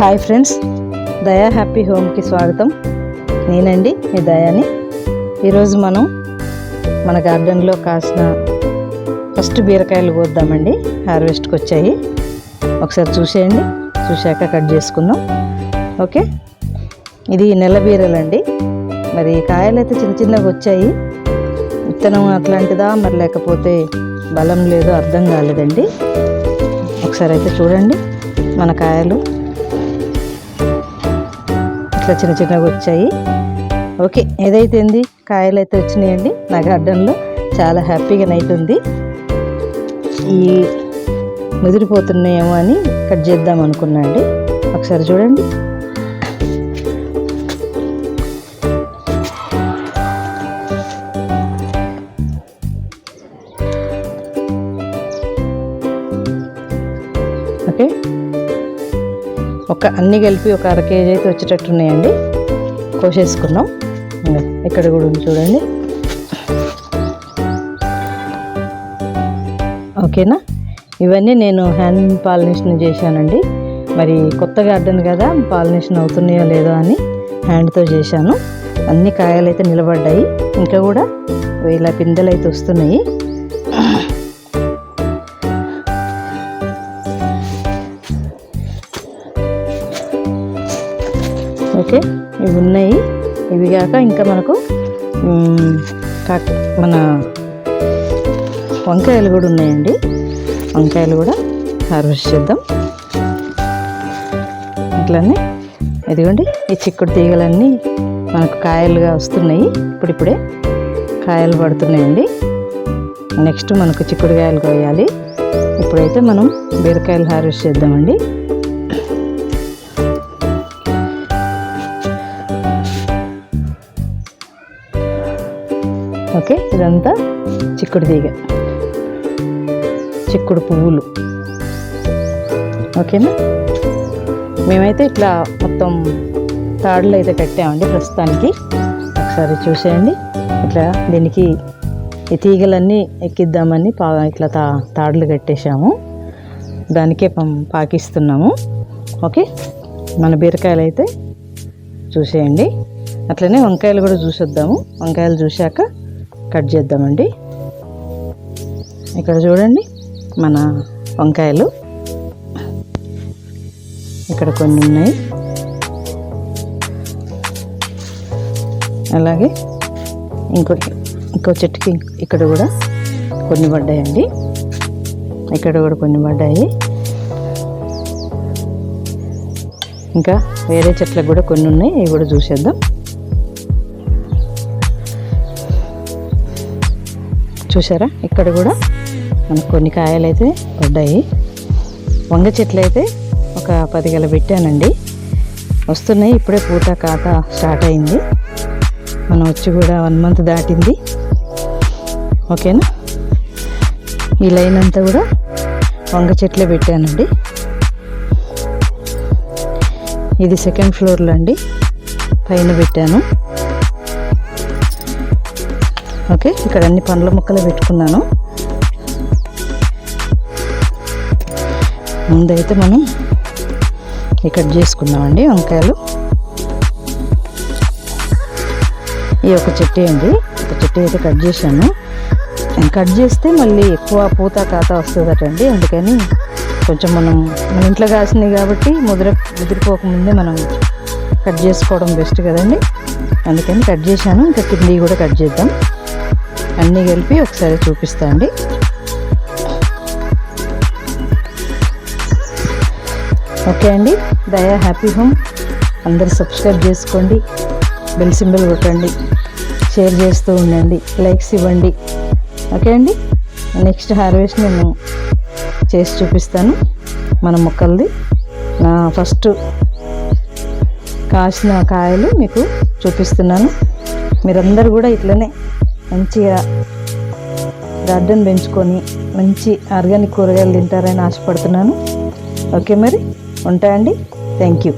Hi friends, దయా happy హోమ్కి స్వాగతం. నేనండి మీ దయాని. ఈరోజు మనం మన గార్డెన్లో కాసిన ఫస్ట్ బీరకాయలు కోద్దామండి. హార్వెస్ట్కి వచ్చాయి, ఒకసారి చూసేయండి. చూశాక కట్ చేసుకుందాం. ఓకే, ఇది నెల బీరలండి. మరి కాయలు అయితే చిన్న చిన్నగా వచ్చాయి. విత్తనం అట్లాంటిదా మరి లేకపోతే బలం లేదో అర్థం కాలేదండి. ఒకసారి అయితే చూడండి. మన కాయలు ఇట్లా చిన్న చిన్నగా వచ్చాయి. ఓకే, ఏదైతే ఏంది కాయలు అయితే వచ్చినాయండి. నా గార్డెన్లో చాలా హ్యాపీగా అవుతుంది. ఈ ముదిరిపోతున్నాయేమో అని కట్ చేద్దాం అనుకున్నా అండి. ఒకసారి చూడండి. ఓకే, అన్నీ కలిపి ఒక అర కేజీ అయితే వచ్చేటట్టున్నాయండి. కోసేసుకున్నాం. ఇక్కడ కూడా ఉంది చూడండి. ఓకేనా, ఇవన్నీ నేను హ్యాండ్ పాలినేషన్ చేశానండి. మరి కొత్త గార్డెన్ కదా, పాలినేషన్ అవుతున్నాయో లేదో అని హ్యాండ్తో చేశాను. అన్ని కాయలు అయితే నిలబడ్డాయి. ఇంకా కూడా ఇలా పిందెలు అయితే వస్తున్నాయి. ఓకే, ఇవి ఉన్నాయి. ఇవి కాక ఇంకా మనకు మన వంకాయలు కూడా ఉన్నాయండి. వంకాయలు కూడా హార్వెస్ట్ చేద్దాం. ఇట్లనే ఇదిగోండి, ఈ చిక్కుడు తీగలన్నీ మనకు కాయలుగా వస్తున్నాయి. ఇప్పుడిప్పుడే కాయలు పడుతున్నాయండి. నెక్స్ట్ మనకు చిక్కుడుకాయలు కోయాలి. ఇప్పుడైతే మనం బీరకాయలు హార్వెస్ట్ చేద్దామండి. ఓకే, ఇదంతా చిక్కుడు తీగ, చిక్కుడు పువ్వులు. ఓకేనా, మేమైతే ఇట్లా మొత్తం తాడులు అయితే కట్టామండి ప్రస్తుతానికి. ఒకసారి చూసేయండి. ఇట్లా దీనికి ఈ తీగలన్నీ ఎక్కిద్దామని ఇట్లా తాడులు కట్టేసాము. దానికే పాకిస్తున్నాము. ఓకే, మన బీరకాయలు అయితే చూసేయండి. అట్లనే వంకాయలు కూడా చూసొద్దాము. వంకాయలు చూశాక కట్ చేద్దామండి. ఇక్కడ చూడండి మన వంకాయలు. ఇక్కడ కొన్ని ఉన్నాయి. అలాగే ఇంకో చెట్టుకి ఇక్కడ కూడా కొన్ని పడ్డాయండి. ఇక్కడ కూడా కొన్ని పడ్డాయి. ఇంకా వేరే చెట్లకు కూడా కొన్ని ఉన్నాయి. ఇవి కూడా చూసేద్దాం. చూసారా, ఇక్కడ కూడా మనకు కొన్ని కాయలు అయితే పడ్డాయి. వంగ చెట్లు అయితే ఒక 10 గల పెట్టానండి. వస్తున్నాయి. ఇప్పుడే పూత కాత స్టార్ట్ అయింది. మనం వచ్చి కూడా 1 మంత్ దాటింది. ఓకేనా, ఈ లైన్ అంతా కూడా వంగ చెట్లే పెట్టానండి. ఇది సెకండ్ ఫ్లోర్లో అండి, పైన పెట్టాను. ఓకే, ఇక్కడ అన్ని పండ్ల మొక్కలు పెట్టుకున్నాను. ముందైతే మనం ఇక్కడ చేసుకున్నామండి వంకాయలు. ఈ ఒక చెట్టు అండి, ఒక చెట్టు అయితే కట్ చేశాను. కట్ చేస్తే మళ్ళీ ఎక్కువ పూత కాత వస్తుందటండి. అందుకని కొంచెం మన ఇంట్లో కాసినాయి కాబట్టి ముదిరిపోకముందే మనం కట్ చేసుకోవడం బెస్ట్ కదండి. అందుకని కట్ చేశాను. ఇంకా కింది కూడా కట్ చేద్దాం. అన్నీ కలిపి ఒకసారి చూపిస్తా అండి. ఓకే అండి, దయా హ్యాపీ హోమ్ అందరు సబ్స్క్రైబ్ చేసుకోండి, బెల్ సింబల్ కొట్టండి, షేర్ చేస్తూ ఉండండి, లైక్స్ ఇవ్వండి. ఓకే అండి, నెక్స్ట్ హార్వెస్ట్ నేను చేసి చూపిస్తాను మన మొక్కలది. నా ఫస్ట్ కాసిన కాయలు మీకు చూపిస్తున్నాను. మీరందరూ కూడా ఇట్లనే మంచిగా గార్డెన్ పెంచుకొని మంచి ఆర్గానిక్ కూరగాయలు తింటారని ఆశపడుతున్నాను. ఓకే, మరి ఉంటాయండి. Thank you.